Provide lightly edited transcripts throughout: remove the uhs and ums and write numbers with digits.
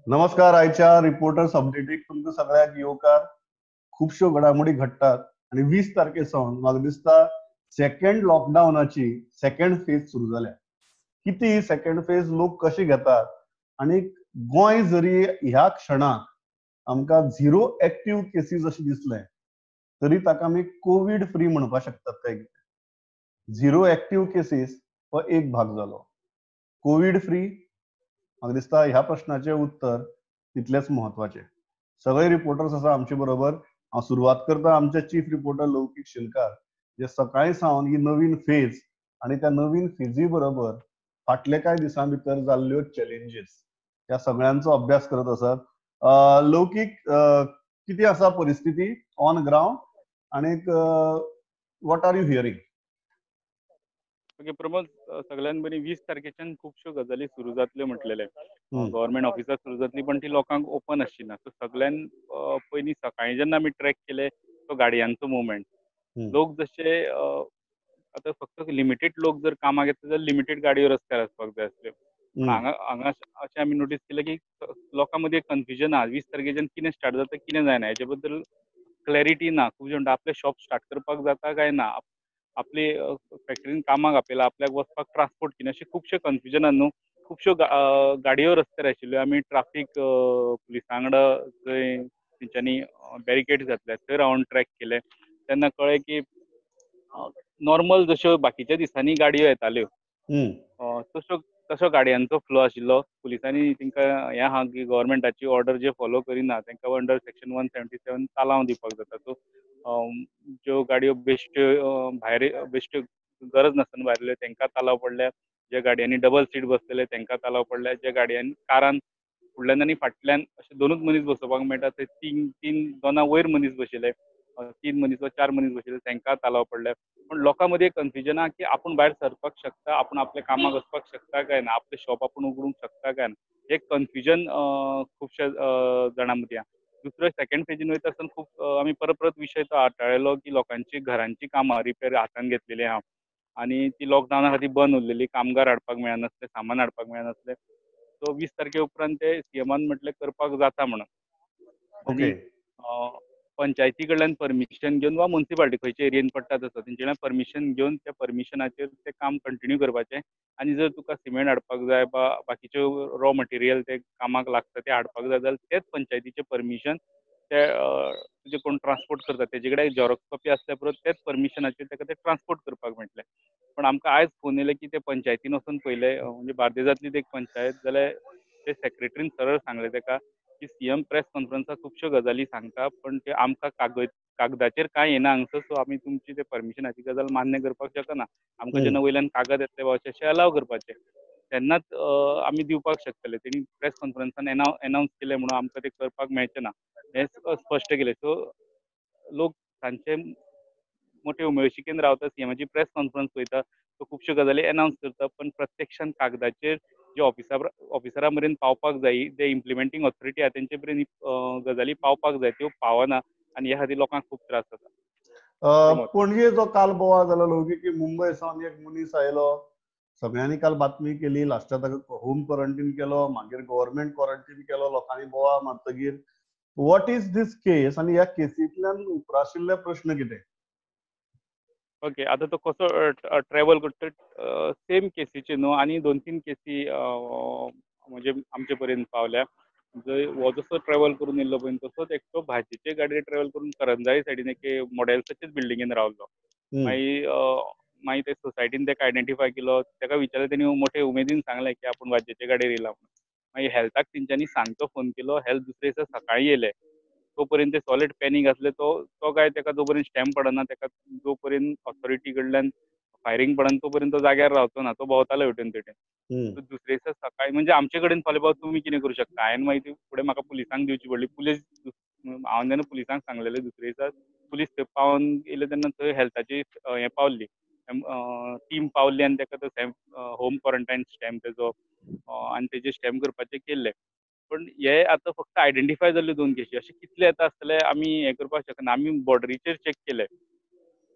नमस्कार. आयच्या रिपोर्टर्स अपडेटीक तुमकां सगळ्याक येवकार. खुबश्यो घडामोडी घडटात आणि 20 तारखेसावन म्हाका दिसता सेकंड लॉकडावनाची सेकंड फेज सुरू जाल्या. किती सेकंड फेज लोक कशे घेतात आणि गोंय जरी ह्या क्षणाक आमकां झिरो एक्टिव्ह केसीस अशें दिसलें तरी ताका आमी कोविड फ्री म्हणपाक शकतात काय कितें? झिरो एक्टिव्ह केसीस हो एक भाग जालो. कोविड फ्री म्हाका दिसता ह्या प्रश्नाचें उत्तर तितलेच महत्वाचें. सगळे रिपोर्टर्स आसा आमचे बरोबर. हांव सुरवात करता आमचे चीफ रिपोर्टर लौकीक शिलकार जे सकाळी सावन ही नवीन फेज आणि त्या नवीन फेजी बरोबर फाटले कांय दिसां भितर जाल्ल्यो चॅलेंजीस त्या सगळ्यांचो अभ्यास करत आसात. लौकीक, किती आसा परिस्थिती ऑन ग्राउंड आनीक what are you hearing? Okay Pramod, सगळ्यात बरी 20 तारखेच्यान खुबश्यो गजाली सुरू जातल्यो म्हटलेले. हम्म. गव्हर्नमेंट ऑफिसां सुरू जातली पण ती लोकांक ओपन आशिना. सो सगळ्यान पयलीं सकाळी जेन्ना आमी ट्रॅक केले तो गाडयांचो मुवमेंट. हम्म. लोक जशे आता फक्त लिमिटेड लोक जर कामाक येता जाल्यार लिमिटेड गाडयो रस्त्यार आसपाक जाय आसल्यो. पण हम्म. हांगा अशें आमी नोटीस केलें की लोकां मदीं कन्फ्युजन आहा. 20 तारखेच्यान कितें स्टार्ट जाता कितें जायना हेचे बद्दल क्लॅरिटी ना. खुबशे म्हणटा आपले शॉप स्टार्ट करपाक जाता काय ना, आपली फॅक्टरीन कामाक आपयला, आपल्याक वचपाक ट्रान्सपोर्ट कितें, अशें खुबशे कन्फ्युजनान न्हू खुबश्यो गाडयो रस्त्यार आशिल्ल्यो. आमी ट्राफीक पुलिसां वांगडा जंय तेंच्यांनी बॅरिकेड्स घातल्यात थंय रावन ट्रॅक केले. तेन्ना कळ्ळें की नॉर्मल जश्यो बाकीच्या दिसांनी गाडयो येताल्यो तसो गाडयांचो फ्लो आशिल्लो. पुलिसांनी तेंकां हें आहा की गव्हर्नमेंटाची ऑर्डर जे फॉलो करिना तेंकां अंडर सेक्शन 177 तालांव दिवपाक जाता. सो ज्यो गाडयो बेश्ट्यो भायर बेश्ट्यो गरज नासतना भायर येयल्यो तेंकां तालाव पडल्या. ज्या गाडयांनी डबल सीट बसलेले तेंकां तालाव पडल्या. ज्या गाडयांनी कारान फुडल्यान आनी फाटल्यान अशे दोनूच मनीस बसोवपाक मेळटा थंय तीन दोना वयर मनीस बशिल्ले, 3 मनीस वा 4 मनीस बशिल्ले तेंकां तालाव पडल्या. पण लोकां मदीं कन्फ्युजन आहा की आपूण भायर सरपाक शकता, आपूण आपल्या कामाक वचपाक शकता काय ना, आपलें शॉप आपूण उगडूंक शकता काय ना, एक कन्फ्युजन खुबश्या जाणां मदीं आहा. दुसरो सेकंड फेजीन वयता आसतना खूब आमी परत विशय तो हाताळिल्लो की लोकांची घरांची कामां रिपेर हातान घेतलेली आहा आनी ती लॉकडावना खातीर बंद उरलेली. कामगार हाडपाक मेळनासले, सामान हाडपाक मेळनासलें. सो 20 तारखे उपरांत ते सीएमान म्हटलें करपाक जाता म्हणून. ओके. आनी पंचायती कडल्यान परमिशन घेवन वा म्युन्सिपालिटी खंयच्या एरियेन पडटा तसो तेंचे कडल्यान परमिशन घेवन त्या परमिशनाचेर तें काम कंटिन्यू करपाचें. आनी जर तुका सिमेंट हाडपाक जाय वा बाकीच्यो रॉ मटेरियल ते कामाक लागता ते हाडपाक जाय जाल्यार तेच पंचायतीचें परमिशन ते तुजे कोण ट्रान्सपोर्ट करता तेजे कडेन झेरॉक्स कॉपी आसल्या पुरो तेच परमिशनाचेर ताका ते ट्रान्सपोर्ट करपाक मेळटलें. पण आमकां आयज फोन येयले की ते पंचायतीन वचून पयले, म्हणजे बार्देजांतलीच एक पंचायत, जाल्यार ते सेक्रेटरीन सरळ सांगलें ताका की सीएम प्रेस कॉन्फरन्साक खुबश्यो गजाली सांगता पण ते आमकां कागदाचेर कांय येना हांगसर. सो आमी तुमची ते परमिशनाची गजाल मान्य करपाक शकना. आमकां जेन्ना वयल्यान कागद येतले वा अशें अलाव करपाचें तेन्नाच आमी दिवपाक शकतले. तेणी प्रेस कॉन्फरन्सान एनावन्स केलें म्हणून आमकां ते करपाक मेळचें ना हें स्पश्ट केलें. सो लोक तांचे मोठे उमेळशिकेन रावता, सीएमाची प्रेस कॉन्फरन्स पळयता, तो खुबश्यो गजाली एनावन्स करता पण प्रत्यक्षान कागदाचेर जे ऑफिसरां मेरेन पावपाक जायी, जे इम्प्लिमेंटींग ऑथॉरिटी आहा तेंचे मेरेन गजाली पावपाक जाय त्यो पावना आनी ह्या खातीर लोकांक खूब त्रास जाता. प्रमोद. पणजे जो काल बोवाळ जालो लौकीक की मुंबय सावन एक मनीस आयलो, सगळ्यांनी काल बातमी केली, लास्टाक ताका होम क्वॉरंटाईन केलो, मागीर गव्हर्नमेंट क्वॉरंटाईन केलो, लोकांनी बोवाळ मारतकीर वॉट इज दीस केस आनी ह्या केसींतल्यान उप्राशिल्ले प्रश्न कितें? ओके, आता तो कसो ट्रॅव्हल करता सेम केसीचे न्हू आनी 2-3 केसी म्हणजे आमचे पर्यंत पावल्या. जंय हो जसो ट्रॅव्हल करून येयल्लो पळय तसोच एकटो भाजयेचे गाडयेर ट्रॅव्हल करून करंजाई सायडीन एक मॉडेल्साचेच बिल्डिंगेन रावल्लो. मागीर ते सोसायटीन ताका आयडेंटिफाय केलो. ताका विचारलें, तेणी मोठे उमेदीन सांगलें की आपूण भाजयेचे गाडयेर येयला म्हणून. मागीर हेल्थाक तेंच्यांनी सांजचो फोन केलो. हेल्थ दुसरे दिसा सकाळीं येयले. तो पर्यंत ते सॉलिड पॅनीक आसले. तो काय ताका जो पर्यंत स्टॅम्प पडना, ताका जो पर्यंत ऑथॉरिटी कडल्यान फायरींग पडना तो पर्यंत तो जाग्यार रावचो ना. तो भोंवतालो हेवटेन तेवटेन. सो दुसरे दिसा सकाळीं म्हणजे आमचे कडेन फाल्यां बाबा तुमी कितें करूं शकता. हांवें मागीर फुडें म्हाका पुलिसांक दिवची पडली. हांवें जेन्ना पुलिसांक सांगलेलें दुसरे दिसा, पुलीस थंय पावन येयले तेन्ना थंय हेल्थाची हें पावल्ली, टीम पावल्ली आनी ताका तो होम क्वॉरंटायन स्टॅम्प तेजो आनी तेजेर स्टॅम्प करपाचें केल्लें. पण हे आतां फक्त आयडेंटिफाय जाल्ल्यो 2 केसी. अशें कितले येता आसतले आमी हें करपाक शकना. आमी बॉर्डरीचेर चॅक केलें,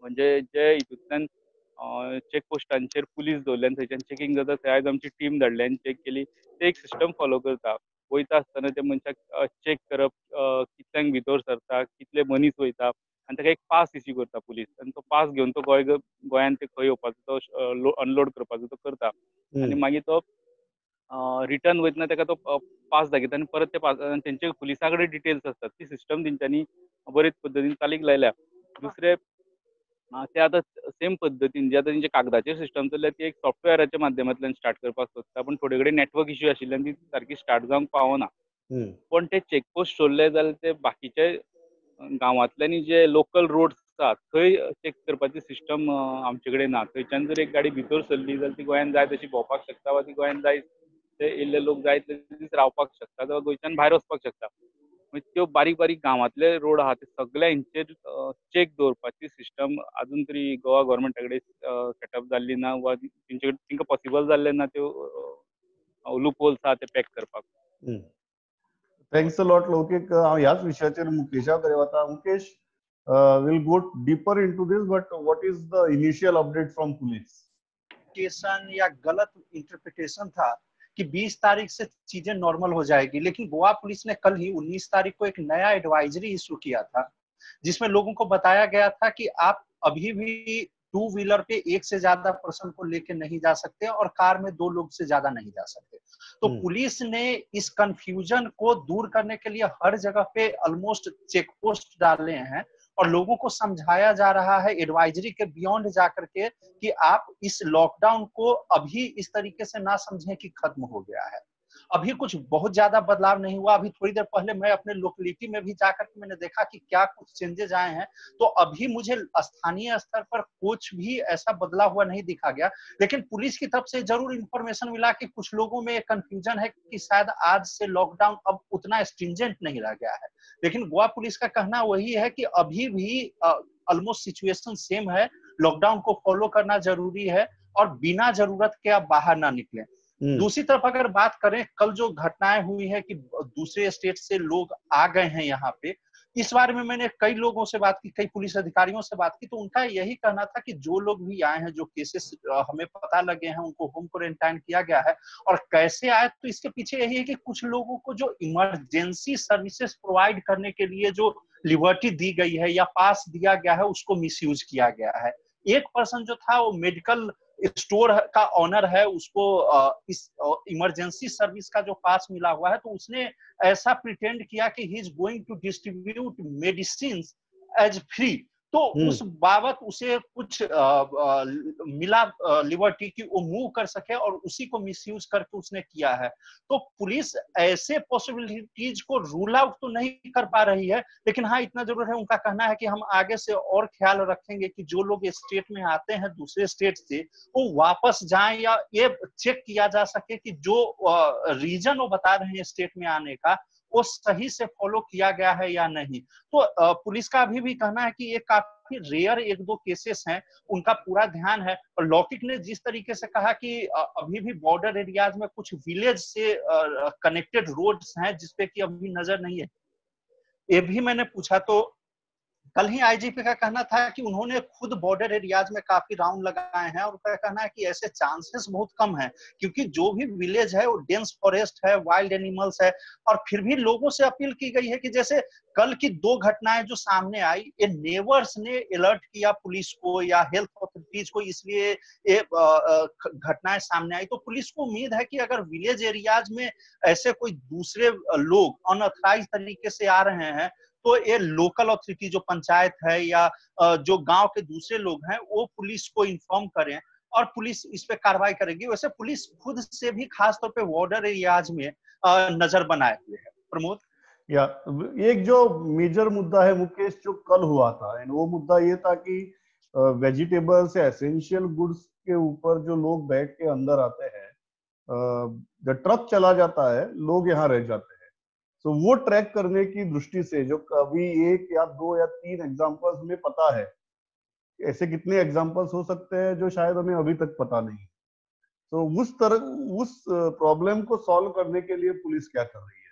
म्हणजे जे हितूंतल्यान चेक पोस्टांचेर पुलीस दवरल्यान थंयच्यान चेकींग जाता थंय आयज आमची टीम धाडली आनी चॅक केली. ते एक सिस्टम फॉलो करता. वयता आसतना त्या मनशाक चेक करप कितल्यांक भितर सरता, कितले मनीस वयता आनी ताका एक पास इश्यू करता पुलीस आनी तो पास घेवन तो गोंयांत ते खंय येवपाचो तो अनलोड करपाचो तो करता आनी मागीर तो रिटर्न वयतना ताका तो पास दाखयता आनी परत ते पास तेंचे पुलिसा कडेन डिटेल्स आसतात ती सिस्टम तेंच्यांनी बरेच पद्दतीन चालीक लायल्या. दुसरे ते आतां सेम पद्दतीन जे आतां तेंचे कागदाचेर सिस्टम चल्ल्या ती एक सॉफ्टवेअराच्या माध्यमांतल्यान स्टार्ट करपाक सोदता पूण थोडे कडेन नेटवर्क इश्यू आशिल्ल्यान ती सारकी स्टार्ट जावंक पावना. पण ते चेकपोस्ट सोडले जाल्यार ते बाकीचे गांवांतल्यानी जे लोकल रोड्स आसात थंय चेक करपाची सिस्टम आमचे कडेन ना. थंयच्यान जर एक गाडी भितर सरली जाल्यार ती गोंयांत जाय तशी भोंवपाक शकता वा ती गोंयांत जाय ते येयल्ले लोक जाय ते दीस रावपाक शकता वा गोंयच्यान भायर वचपाक शकता. म्हणजे त्यो बारीक बारीक गांवांतले रोड आहा ते सगळ्या हेंचेर चेक दवरपाची सिस्टम अजून तरी गोवा गव्हर्मेंटा कडेन सेटअप जाल्ली ना वा तेंकां पॉसिबल जाल्लें ना त्यो लूप होल्स आहा ते पॅक करपाक. थँक्स अ लॉट लौकिक. हांव ह्याच विशयाचेर मुकेशा कडेन वता. Mukesh, we'll go deeper into this, but what is the initial update from police? या गलत इंटरप्रिटेशन था कि 20 तारीख से चीजें नॉर्मल हो जाएगी, लेकिन गोवा पुलिस ने कल ही 19 तारीख को एक नया एडवाइजरी इशू किया था जिसमें लोगों को बताया गया था कि आप अभी भी 2 व्हीलर पे एक से ज्यादा पर्सन को लेके नहीं जा सकते और कार में 2 लोग से ज्यादा नहीं जा सकते। तो पुलिस ने इस कंफ्यूजन को दूर करने के लिए हर जगह पे ऑलमोस्ट चेक पोस्ट डाले हैं और लोगों को समझाया जा रहा है एडवाइजरी के बियॉन्ड जाकर के कि आप इस लॉकडाउन को अभी इस तरीके से ना समझें कि खत्म हो गया है। अभी कुछ बहुत ज्यादा बदलाव नहीं हुआ। अभी थोड़ी देर पहले मैं अपने लोकेलिटी में भी जाकर के मैंने देखा कि क्या कुछ चेंजेस आए हैं, तो अभी मुझे स्थानीय स्तर पर कुछ भी ऐसा बदला हुआ नहीं दिखा गया। लेकिन पुलिस की तरफ से जरूर इंफॉर्मेशन मिला कि कुछ लोगों में कंफ्यूजन है कि शायद आज से लॉकडाउन अब उतना स्ट्रिंजेंट नहीं रह गया है। लेकिन गोवा पुलिस का कहना वही है कि अभी भी ऑलमोस्ट सिचुएशन सेम है। लॉकडाउन को फॉलो करना जरूरी है और बिना जरूरत के आप बाहर ना निकलें। दूसरी तरफ अगर बात करें, कल जो घटनाएं हुई है कि दूसरे स्टेट से लोग आ गए हैं यहाँ पे, इस बारे में मैंने कई लोगों से बात की, कई पुलिस अधिकारियों से बात की, तो उनका यही कहना था कि जो लोग भी आए हैं, जो केसेस हमें पता लगे हैं, उनको होम क्वारंटाइन किया गया है। और कैसे आए, तो इसके पीछे यही है कि कुछ लोगों को जो इमरजेंसी सर्विसेज प्रोवाइड करने के लिए जो लिबर्टी दी गई है या पास दिया गया है, उसको मिसयूज किया गया है। एक पर्सन जो था वो मेडिकल स्टोर का ऑनर है, उसको इस इमरजेंसी सर्विस का जो पास मिला हुआ है, तो उसने ऐसा प्रिटेंड किया कि he is going to distribute medicine as free. तो उस बाबत उसे कुछ मिला लिबर्टी की वो मूव कर सके और उसी को मिसयूज करके उसने किया है। तो पुलिस ऐसे पॉसिबिलिटीज को रूल आउट तो नहीं कर पा रही है, लेकिन हाँ इतना जरूर है, उनका कहना है कि हम आगे से और ख्याल रखेंगे कि जो लोग स्टेट में आते हैं दूसरे स्टेट से वो वापस जाएं, या ये चेक किया जा सके कि जो रीजन वो बता रहे हैं स्टेट में आने का वो सही से फॉलो किया गया है या नहीं। तो पुलिस का अभी भी कहना है कि ये काफी रेयर 1-2 केसेस हैं, उनका पूरा ध्यान है। और लौकिक ने जिस तरीके से कहा कि अभी भी बॉर्डर एरियाज में कुछ विलेज से कनेक्टेड रोड्स हैं जिसपे कि अभी नजर नहीं है, ये भी मैंने पूछा। तो कल ही आईजीपी का कहना था कि उन्होंने खुद बॉर्डर एरियाज में काफी राउंड लगाए हैं और उनका कहना है कि ऐसे चांसेस बहुत कम हैं, क्योंकि जो भी विलेज है वो डेंस फॉरेस्ट है, वाइल्ड एनिमल्स है। और फिर भी लोगों से अपील की गई है कि जैसे कल की 2 घटनाएं जो सामने आई, ये नेबर्स ने अलर्ट किया पुलिस को या हेल्थ अथॉरिटीज को, इसलिए ये घटनाएं सामने आई। तो पुलिस को उम्मीद है कि अगर विलेज एरियाज में ऐसे कोई दूसरे लोग अनऑथराइज तरीके से आ रहे हैं, तो ये लोकल अथॉरिटी जो पंचायत है या जो गांव के दूसरे लोग हैं वो पुलिस को इन्फॉर्म करें और पुलिस इस पे कार्रवाई करेगी। वैसे पुलिस खुद से भी खास तौर पे बॉर्डर एरियाज में नजर बनाए हुए है। प्रमोद, या एक जो मेजर मुद्दा है मुकेश जो कल हुआ था, वो मुद्दा ये था कि वेजिटेबल्स या एसेंशियल गुड्स के ऊपर जो लोग बैठ के अंदर आते हैं, जब ट्रक चला जाता है लोग यहाँ रह जाते हैं। तो वो ट्रैक करने की दृष्टि से जो कभी 1 या 2 या 3 एग्जांपल्स में पता है, ऐसे कितने एग्जांपल्स हो सकते हैं जो शायद हमें अभी तक पता नहीं। तो उस प्रॉब्लम को सॉल्व करने के लिए पुलिस क्या कर रही है?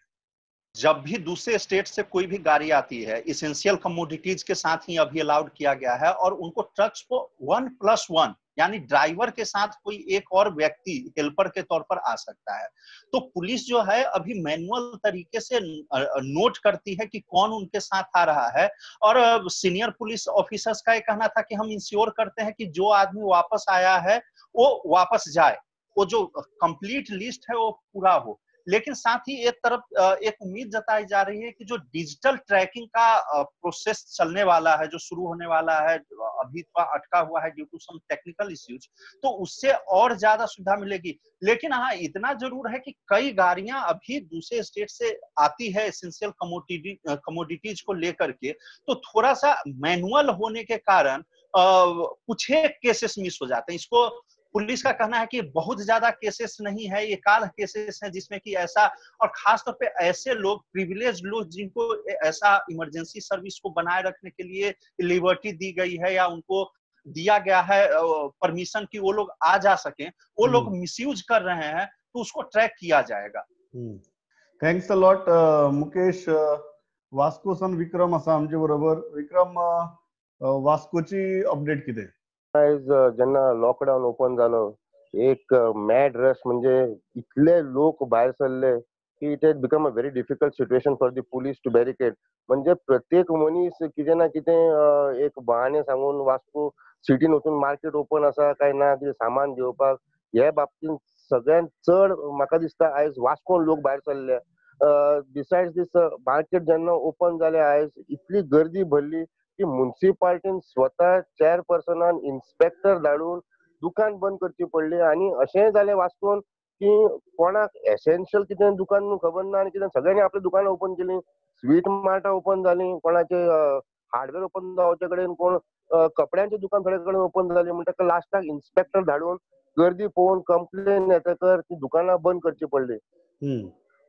जब भी दूसरे स्टेट से कोई भी गाड़ी आती है, इसेंशियल कमोडिटीज के साथ ही अभी अलाउड किया गया है और उनको ट्रक्स को 1+1 यानी ड्राइवर के साथ कोई एक और व्यक्ति हेल्पर के तौर पर आ सकता है। तो पुलिस जो है अभी मैनुअल तरीके से नोट करती है कि कौन उनके साथ आ रहा है, और सीनियर पुलिस ऑफिसर्स का ये कहना था कि हम इंश्योर करते हैं कि जो आदमी वापस आया है वो वापस जाए, वो जो कंप्लीट लिस्ट है वो पूरा हो। लेकिन साथ ही एक तरफ एक उम्मीद जताई जा रही है कि जो डिजिटल ट्रैकिंग का प्रोसेस चलने वाला है, जो शुरू होने वाला है, अभी थोड़ा अटका हुआ है due to some technical issues, तो उससे और ज्यादा सुविधा मिलेगी। लेकिन हाँ, इतना जरूर है कि कई गाड़ियां अभी दूसरे स्टेट से आती है एसेंशियल कमोडिटीज को लेकर के, तो थोड़ा सा मैनुअल होने के कारण कुछ एक केसेस मिस हो जाते हैं। इसको पुलिस का कहना है कि बहुत ज्यादा केसेस नहीं है, एक आध केसेस है जिसमें कि ऐसा, और खास तौर पे ऐसे लोग, प्रिविलेज लोग जिनको ऐसा इमरजेंसी सर्विस को बनाए रखने के लिए लिबर्टी दी गई है या उनको दिया गया है परमिशन कि वो लोग आ जा सकें, वो लोग मिसयूज कर रहे हैं, तो उसको ट्रैक किया जाएगा। Thanks a lot Mukesh. Vasco सन विक्रम असा आमचे बरोबर. विक्रम, वास्कोची अपडेट कितें? जेन्ना लॉकडाऊन ओपन झालं, एक मॅड रश, म्हणजे इतले लोक भायर सरले की it has become a very difficult situation for the police to barricade. म्हणजे प्रत्येक मनीस कितें ना कितें एक बहाने सांगून वास्को सिटीन वचून मार्केट ओपन आसा काय ना, कितें सामान घेवपाक, हे बाबतीन सगळ्यात चड म्हाका दिसता आयज वास्कोन लोक भायर सरले. बिसायड्स दीस मार्केट जेन्ना ओपन जालें आयज इतली गर्दी भरली की म्युनिसिपालिटीन स्वता चेअरपर्सनान इन्स्पेक्टर धाडून दुकान बंद करची पडली. आणि अशेंय जालें वास्कोन की कोणाक एसेन्शियल कितें दुकान न्हू खबर ना आनी कितें सगळ्यांनी आपली दुकानां ओपन केली. स्वीट मार्टां ओपन जालीं, कोणाचे हार्डवेअर ओपन जावचे कडेन कोण कपड्यांचे दुकान थोडे कडेन ओपन जालीं. म्हणटकच लास्टाक इन्स्पेक्टर धाडून गर्दी पळोवन कंप्लेन येतकर ती दुकानां बंद करची पडली.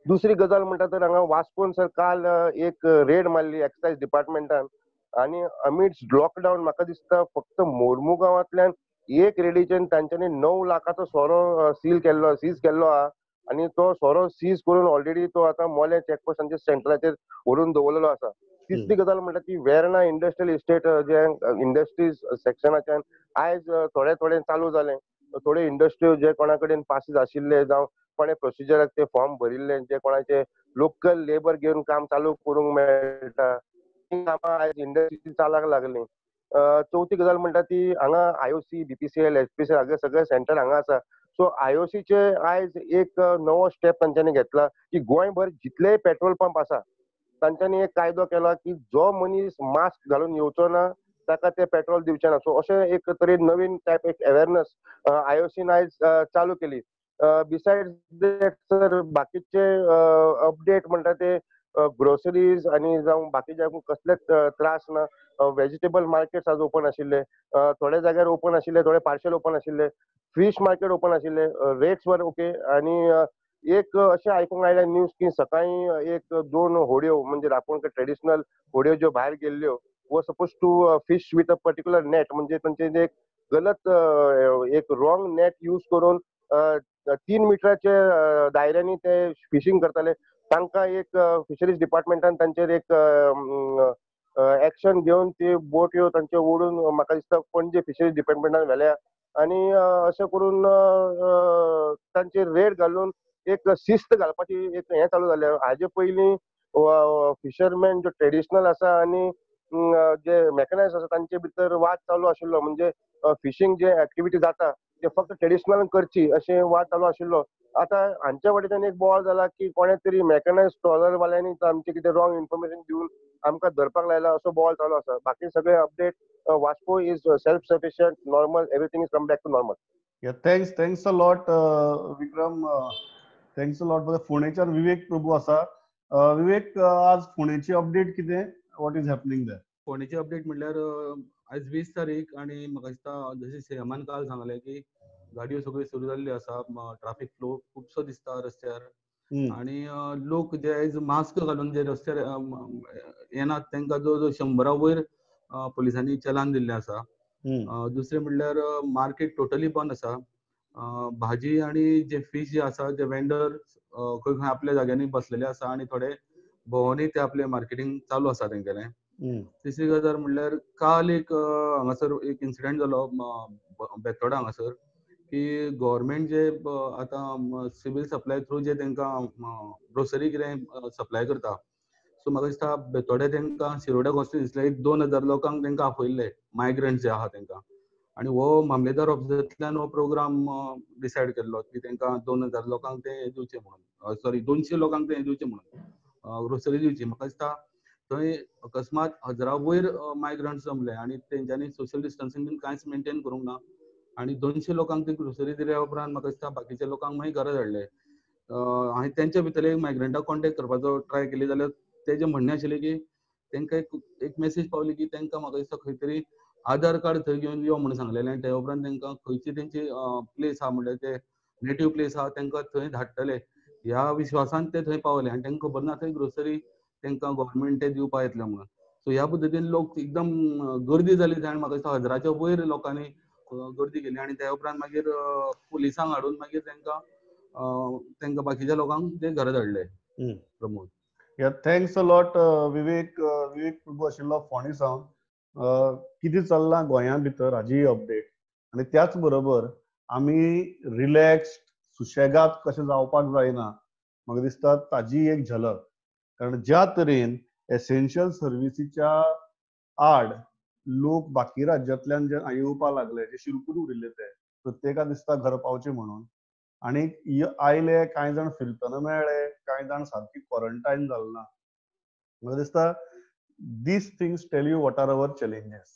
दुसरी गजाल म्हणटा तर हांगा वास्कोन सर काल एक रेड मारली एक्सायज डिपार्टमेंटान, आणि अमिड्स लॉकडाऊन म्हाका दिसता फक्त मोर्मू गांवांतल्यान एक रेडीचेर तांच्यांनी 9 लाखाचो सोरो सीज केल्लो आहा. आणि तो सोरो सीज करून ऑलरेडी तो आता मोले चेकपोस्टांच्या सेंटराचेर व्हरून दवरलेलो आसा. तिसरी गजाल म्हणटा ती वेर्ना इंडस्ट्रियल इस्टेट जे इंडस्ट्रीज सेक्शनाच्यान आयज थोडे चालू जालें. थोडे इंडस्ट्री जे कोणा कडेन पासीस आशिल्ले जावं कोणे प्रोसिजराक ते फॉर्म भरिल्ले, जे कोणाचे लोकल लेबर घेवन काम चालू करूंक मेळटा, आयज इंडस्ट्री चालाक लागली. चौथी गजाल म्हणटा ती हांगा आयओसी, बीपीसीएल, एचपीसीएल हांगा सगळे सेंटर हांगा आसा. सो आयओसीचे आयज एक नवो स्टेप तांच्यांनी घेतला की गोंयभर जितलेय पेट्रोल पंप आसा तांच्यांनी एक कायदो केला की जो मनीस मास्क घालून येवचो ना ताका ते पेट्रोल दिवचे ना. सो अशें एक तरेन नवीन टायप एक अवेरनेस आयओसीन आयज चालू केली. बिसायड्स दॅट सर बाकीचे अपडेट म्हणटा ते ग्रोसरीज आणि जावं बाकीचे कसलेच त्रास ना. व्हेजिटेबल मार्केट्स आज ओपन आशिल्ले, थोड्या जाग्यार ओपन आशिल्ले, थोडे पार्शल ओपन आशिल्ले. फिश मार्केट ओपन आशिल्ले, रेट्स वर ओके. आणि एक अशें आयकूंक आयलें न्यूज की सकाळी एक 2 होडयो म्हणजे आपण ट्रेडिशनल होडयो ज्यो भायर गेल्ल्यो वर suppose to fish with a particular net, म्हणजे तांचे एक गलत एक रॉंग नेट यूज करून 3 मिटराचे दायऱ्यांनी ते फिशिंग करताले. तांकां एक फिशरीज डिपार्टमेंटान तांचेर एक एक्शन घेवन ती बोट येवन तांचे ओडून म्हाका दिसता पणजे फिशरीज डिपार्टमेंटान व्हेल्या. आणि अशें करून तांचेर रेड घालून एक शिस्त घालपाची एक हें चालू जालें. हाजे पयलीं फिशरमॅन जो ट्रेडिशनल आसा आनी जे मेकनायज आसा तांचे भितर वाद चालू आशिल्लो. म्हणजे फिशींग जे एक्टिविटी जाता ते फक्त ट्रेडिशनल करची अशें वाद चालू आशिल्लो. आतां हांच्या वाटेच्यान एक बोवाळ जाला की कोणे तरी मेकनायज ट्रॉलर वाल्यांनी आमचे कितें रॉंग इन्फॉर्मेशन दिवन आमकां धरपाक लायला असो बोवाळ चालू आसा. बाकी सगळे update Vasco is self sufficient, normal, everything is come back to normal. Thanks a lot Vikram. Thanks a lot. फोंडेच्यान विवेक प्रभू आसा. विवेक, आज फोंडेची अपडेट कितें? What is happening there? फोंडेची अपडेट म्हणल्यार आयज 20 तारीख आणि म्हाका दिसता जशें सीएमान काल सांगलें की गाडयो सगळ्यो सुरू जाल्ल्यो आसा. ट्राफीक फ्लो खुबसो दिसता रस्त्यार. आणि लोक जे आयज मास्क घालून जे रस्त्यार येनात तांकां जवळ 100 वयर पुलिसांनी चलान दिल्लें आसा. दुसरें म्हणल्यार मार्केट टोटली बंद आसा. भाजी आणि जे फिश जे आसा जे वेंडर खंय खंय आपल्या जाग्यांनी बसलेले आसा आणि थोडे भोंवूनय ते आपले मार्केटिंग चालू आसा तेंगेलें. तिसरी गजाल म्हणल्यार काल एक हांगासर एक इन्सिडेंट जालो बेतोडा हांगासर की गव्हर्मेंट जे आतां सिव्हिल सप्लाय थ्रू जे तांकां ग्रोसरी कितें सप्लाय करता, सो म्हाका दिसता बेतोडे तांकां शिरोड्याक वचून दिसलें एक 2000 लोकांक तांकां आपयल्ले मायग्रंट्स जे आहा तांकां, आनी हो मामलेदार ऑफिसांतल्यान हो प्रोग्राम डिसायड केल्लो की तांकां 2000 लोकांक ते दिवचे म्हणून, सॉरी 200 लोकांक ते दिवचे म्हणून ग्रोसरी दिवची. म्हाका दिसता थंय अकस्मात 1000 वयर मायग्रंट्स जमले आनी तेंच्यांनी सोशल डिस्टन्सिंग बीन कांयच मेंटेन करूंक ना आनी 200 लोकांक ती ग्रोसरी दिल्या उपरांत म्हाका दिसता बाकीच्या लोकांक मागीर घरा धाडले. हांवें तेंच्या भितरले एक मायग्रंटाक कॉन्टेक्ट करपाचो ट्राय केली जाल्यार तेजें म्हणणें आशिल्लें की तांकां एक मेसेज पावली की तांकां म्हाका दिसता खंय तरी आधार कार्ड थंय घेवन यो म्हणून सांगलेलें आनी त्या उपरांत तांकां खंयची तेंची प्लेस आहा म्हणल्यार ते नेटीव प्लेस आहा तांकां थंय धाडटले ह्या विश्वासान ते थंय पावले आनी तांकां खबर ना थंय ग्रोसरी तांकां गव्हर्मेंट ते दिवपा येतलें म्हणून. सो ह्या पद्दतीन लोक एकदम गर्दी जाली थंय आनी म्हाका दिसता 1000च्या वयर लोकांनी गर्दी केली आनी त्या उपरांत मागीर पुलिसांक हाडून मागीर तांकां बाकीच्या लोकांक ते घरा धाडले. प्रमोद. थँक्स अ लॉट विवेक प्रभू आशिल्लो फोंडे सावन. कितें चल्लां गोंया भितर हाजी अपडेट आनी त्याच बरोबर आमी रिलॅक्स्ड सुशेगाद कशें जावपाक जायना म्हाका दिसता ताजी एक झलक. कारण ज्या तरेन एसेन्शियल सर्विसीच्या आड लोक बाकी राज्यांतल्यान जे येवपा लागले, जे शिरकून उरिल्ले ते प्रत्येका दिसता घर पावचे म्हणून, आनी आयले कांय जाण फिरतना मेळ्ळे, कांय जाण सारकी क्वॉरंटायन जाल ना. म्हाका दिसता these things tell you what are our challenges.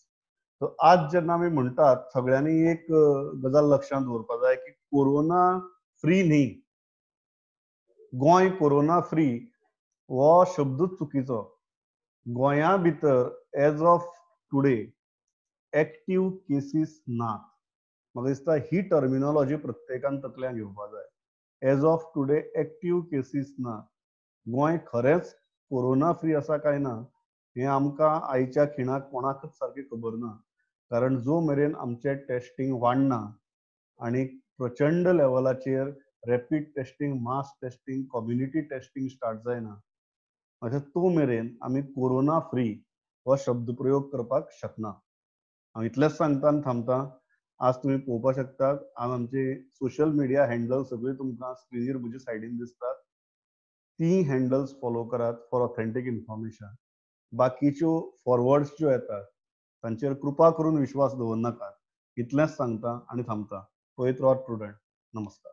So आज जेन्ना आमी म्हणटात सगळ्यांनी एक गजाल लक्षांत दवरपा जाय की कोरोना फ्री न्ही, गोंय कोरोना फ्री हो शब्दूच चुकीचो. गोंया भितर as of today active cases नात. म्हाका दिसता ही टर्मिनॉलॉजी प्रत्येकान तकल्यान घेवपा जाय. As of today active cases ना. गोंय खरेंच कोरोना फ्री आसा काय ना हें आमकां आयच्या खिणाक कोणाकच सारकी खबर ना. कारण जो मेरेन आमचें टेस्टिंग वाडना आनी प्रचंड लेवलाचेर rapid testing, mass testing, community testing start जायना, तो मेरेन आमी कोरोना फ्री हो शब्द प्रयोग करपाक शकना. हांव इतलेंच सांगता आनी थांबता. आज तुम्ही पळोवपाक शकतात आज आमचे सोशल मिडिया हँडल सगळे तुमकां स्क्रिनीर म्हज्या सायडीन दिसतात. ती हँडल्स फॉलो करात फॉर ऑथेंटीक इन्फॉर्मेशन. बाकीच्यो फॉरवर्ड्स ज्यो येतात तांचेर कृपा करून विश्वास दवरनाकात. इतलेंच सांगता आनी थांबता. पळयत रावात प्रुडंट. नमस्कार.